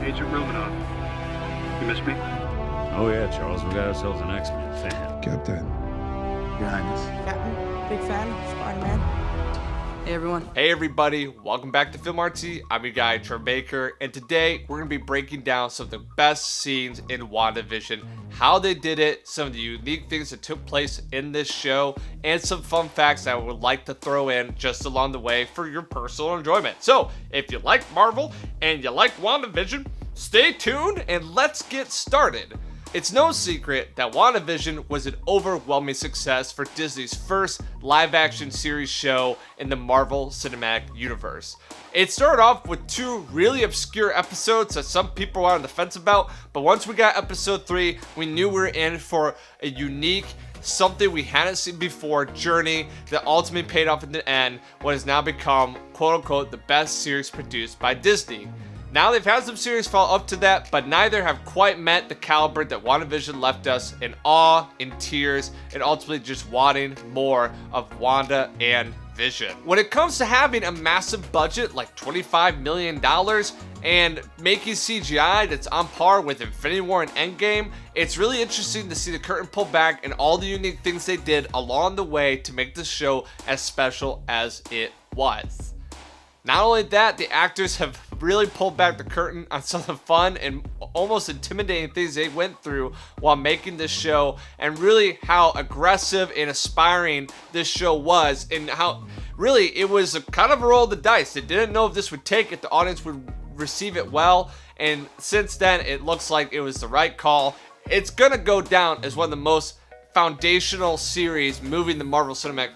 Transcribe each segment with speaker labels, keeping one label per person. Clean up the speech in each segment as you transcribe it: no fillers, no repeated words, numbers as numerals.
Speaker 1: Agent Romanoff. You miss me?
Speaker 2: Oh yeah, Charles, we got ourselves an X-Men fan.
Speaker 3: Captain.
Speaker 4: Your Highness.
Speaker 5: Captain, big fan, Spiderman. Hey everyone.
Speaker 6: Hey everybody, welcome back to Film Artsy. I'm your guy, 𝘧𝘪𝘭𝘮𝘳, and today we're going to be breaking down some of the best scenes in WandaVision, how they did it, some of the unique things that took place in this show, and some fun facts that I would like to throw in just along the way for your personal enjoyment. So, if you like Marvel and you like WandaVision, stay tuned and let's get started. It's no secret that WandaVision was an overwhelming success for Disney's first live-action series show in the Marvel Cinematic Universe. It started off with two really obscure episodes that some people were on the fence about, but once we got episode 3, we knew we were in for a unique, something we hadn't seen before journey that ultimately paid off in the end, what has now become, quote-unquote, the best series produced by Disney. Now they've had some series follow up to that, but neither have quite met the caliber that WandaVision left us in awe, in tears, and ultimately just wanting more of Wanda and Vision. When it comes to having a massive budget like $25 million and making CGI that's on par with Infinity War and Endgame, it's really interesting to see the curtain pull back and all the unique things they did along the way to make this show as special as it was. Not only that, the actors have really pulled back the curtain on some of the fun and almost intimidating things they went through while making this show, and really how aggressive and aspiring this show was, and how really it was a kind of a roll of the dice. They didn't know if this would take, if the audience would receive it well, and since then it looks like it was the right call. It's gonna go down as one of the most foundational series moving the Marvel Cinematic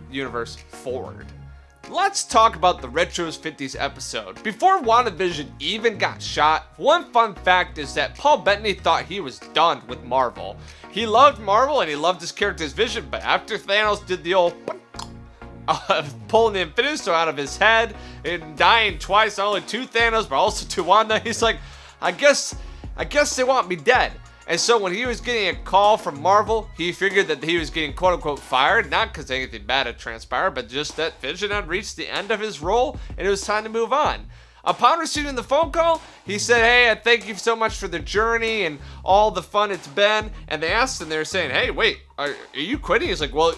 Speaker 6: Universe forward. Let's talk about the Retros 50s episode. Before WandaVision even got shot, one fun fact is that Paul Bettany thought he was done with Marvel. He loved Marvel and he loved his character's Vision, but after Thanos did the old pulling the Infinity Stone out of his head and dying twice, not only to Thanos but also to Wanda, he's like, I guess they want me dead. And so when he was getting a call from Marvel, he figured that he was getting quote-unquote fired, not because anything bad had transpired, but just that Vision had reached the end of his role and it was time to move on. Upon receiving the phone call, he said, hey, I thank you so much for the journey and all the fun it's been. And they asked him, they were saying, hey, wait, are you quitting? He's like, well,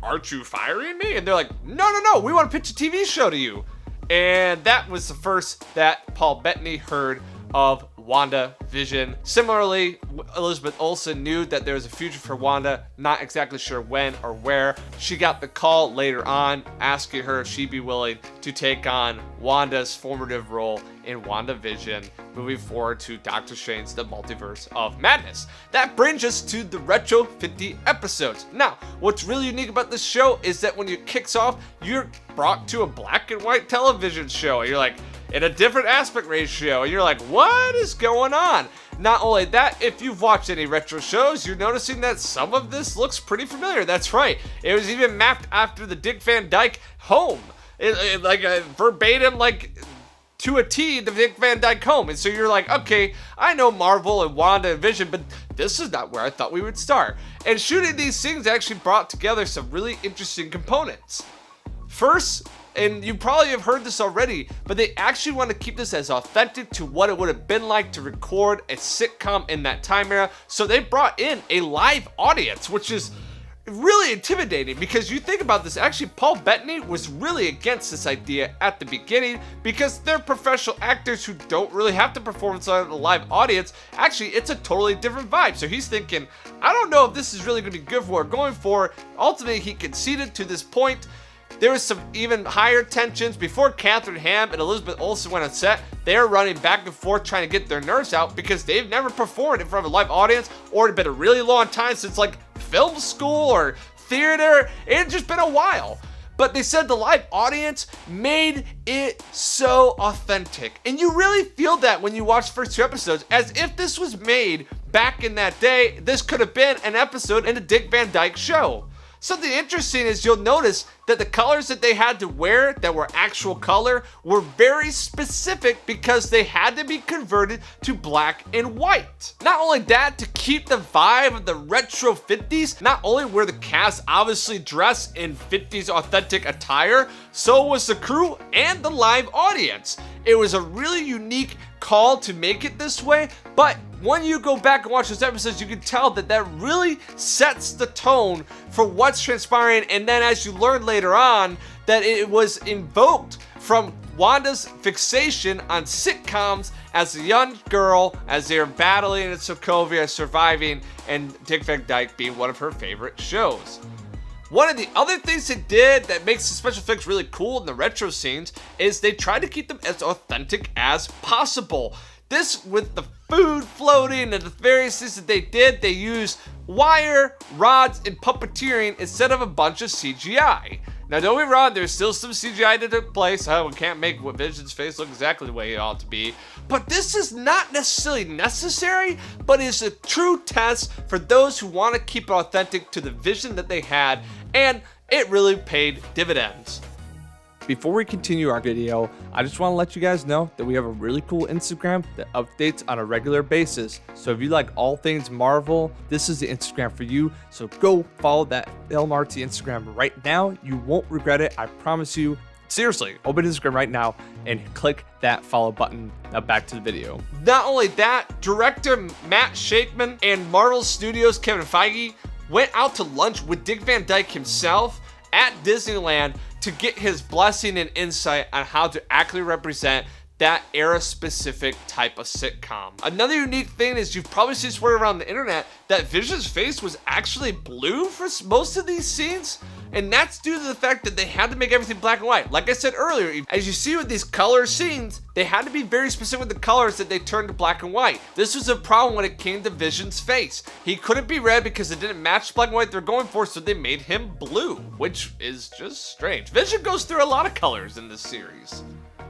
Speaker 6: aren't you firing me? And they're like, no, we want to pitch a TV show to you. And that was the first that Paul Bettany heard of WandaVision. Similarly, Elizabeth Olsen knew that there was a future for Wanda, not exactly sure when or where. She got the call later on asking her if she'd be willing to take on Wanda's formative role in WandaVision, moving forward to Doctor Strange, the Multiverse of Madness. That brings us to the Retro 50 episodes. Now, what's really unique about this show is that when it kicks off, you're brought to a black and white television show, and you're like, in a different aspect ratio, and you're like, what is going on? Not only that, if you've watched any retro shows, you're noticing that some of this looks pretty familiar. That's right, it was even mapped after the Dick Van Dyke home, like a verbatim, like to a T, the Dick Van Dyke home. And so you're like, okay, I know Marvel and Wanda and Vision, but this is not where I thought we would start. And shooting these things actually brought together some really interesting components. First, and you probably have heard this already, but they actually want to keep this as authentic to what it would have been like to record a sitcom in that time era. So they brought in a live audience, which is really intimidating, because you think about this, actually Paul Bettany was really against this idea at the beginning, because they're professional actors who don't really have to perform in front of a live audience. Actually, it's a totally different vibe. So he's thinking, I don't know if this is really going to be good for what we're going for. Ultimately, he conceded to this point. There was some even higher tensions before Catherine Ham and Elizabeth Olsen went on set. They were running back and forth trying to get their nerves out because they've never performed in front of a live audience, or it's been a really long time since like film school or theater. It had just been a while. But they said the live audience made it so authentic. And you really feel that when you watch the first 2 episodes, as if this was made back in that day. This could have been an episode in the Dick Van Dyke show. Something interesting is you'll notice that the colors that they had to wear that were actual color were very specific because they had to be converted to black and white. Not only that, to keep the vibe of the retro 50s, not only were the cast obviously dressed in 50s authentic attire, so was the crew and the live audience. It was a really unique call to make it this way, but when you go back and watch those episodes, you can tell that that really sets the tone for what's transpiring. And then as you learn later on, that it was invoked from Wanda's fixation on sitcoms as a young girl, as they're battling in Sokovia, surviving, and Dick Van Dyke being one of her favorite shows. One of the other things they did that makes the special effects really cool in the retro scenes is they tried to keep them as authentic as possible. This, with the food floating and the various things that they did, they used wire, rods, and puppeteering instead of a bunch of CGI. Now, don't get me wrong, there's still some CGI that took place. We can't make Vision's face look exactly the way it ought to be. But this is not necessarily necessary, but is a true test for those who want to keep it authentic to the vision that they had, and it really paid dividends.
Speaker 3: Before we continue our video, I just want to let you guys know that we have a really cool Instagram that updates on a regular basis. So if you like all things Marvel, this is the Instagram for you. So go follow that filmartsy Instagram right now. You won't regret it, I promise you. Seriously, open Instagram right now and click that follow button. Now back to the video.
Speaker 6: Not only that, director Matt Shakman and Marvel Studios Kevin Feige went out to lunch with Dick Van Dyke himself at Disneyland to get his blessing and insight on how to accurately represent that era-specific type of sitcom. Another unique thing is you've probably seen this word around the internet that Vision's face was actually blue for most of these scenes, and that's due to the fact that they had to make everything black and white. Like I said earlier, as you see with these color scenes, they had to be very specific with the colors that they turned to black and white. This was a problem when it came to Vision's face. He couldn't be red because it didn't match the black and white they're going for, so they made him blue, which is just strange. Vision goes through a lot of colors in this series.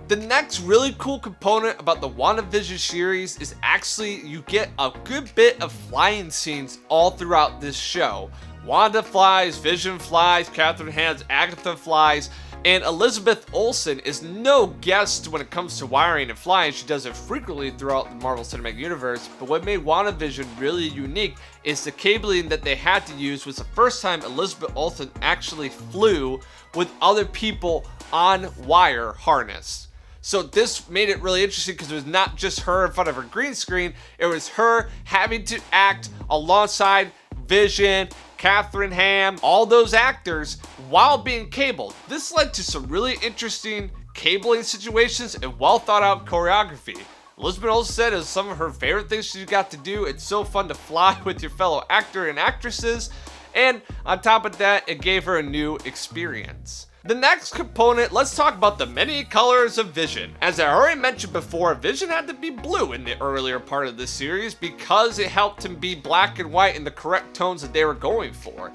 Speaker 6: The next really cool component about the WandaVision series is actually you get a good bit of flying scenes all throughout this show. Wanda flies, Vision flies, Catherine Hans, Agatha flies, and Elizabeth Olsen is no guest when it comes to wiring and flying. She does it frequently throughout the Marvel Cinematic Universe, but what made WandaVision really unique is the cabling that they had to use was the first time Elizabeth Olsen actually flew with other people on wire harness. So this made it really interesting because it was not just her in front of her green screen, it was her having to act alongside Vision, Catherine Ham, all those actors while being cabled. This led to some really interesting cabling situations and well thought out choreography. Elizabeth Olsen said it was some of her favorite things she got to do. It's so fun to fly with your fellow actor and actresses, and on top of that, it gave her a new experience. The next component, let's talk about the many colors of Vision. As I already mentioned before, Vision had to be blue in the earlier part of this series because it helped him be black and white in the correct tones that they were going for.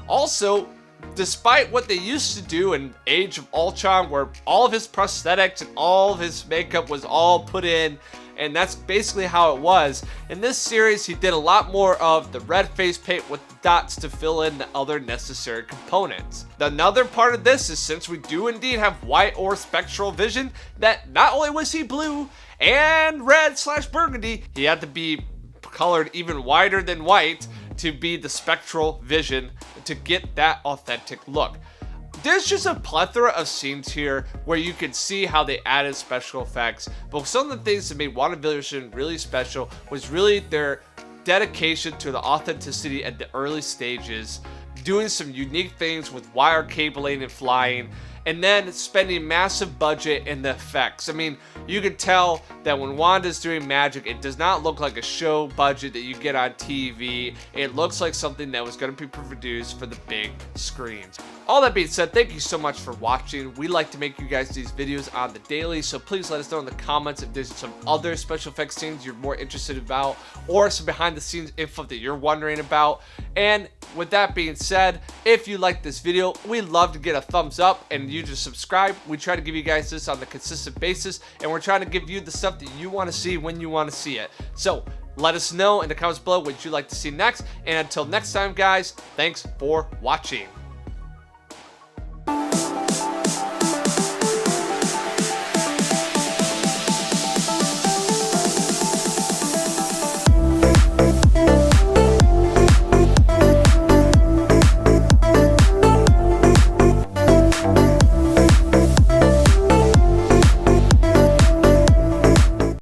Speaker 6: Also, despite what they used to do in Age of Ultron, where all of his prosthetics and all of his makeup was all put in, and that's basically how it was. In this series, he did a lot more of the red face paint with the dots to fill in the other necessary components. Another part of this is since we do indeed have white or spectral Vision, that not only was he blue and red/burgundy, he had to be colored even whiter than white to be the spectral Vision to get that authentic look. There's just a plethora of scenes here where you can see how they added special effects, but some of the things that made WandaVision really special was really their dedication to the authenticity at the early stages, doing some unique things with wire cabling and flying, and then spending massive budget in the effects. I mean, you can tell that when Wanda's doing magic, it does not look like a show budget that you get on TV. It looks like something that was going to be produced for the big screens. All that being said, thank you so much for watching. We like to make you guys these videos on the daily, so please let us know in the comments if there's some other special effects scenes you're more interested about, or some behind the scenes info that you're wondering about. And with that being said, if you like this video, we'd love to get a thumbs up and you just subscribe. We try to give you guys this on a consistent basis, and we're trying to give you the stuff that you want to see when you want to see it. So let us know in the comments below what you'd like to see next, and until next time guys, thanks for watching.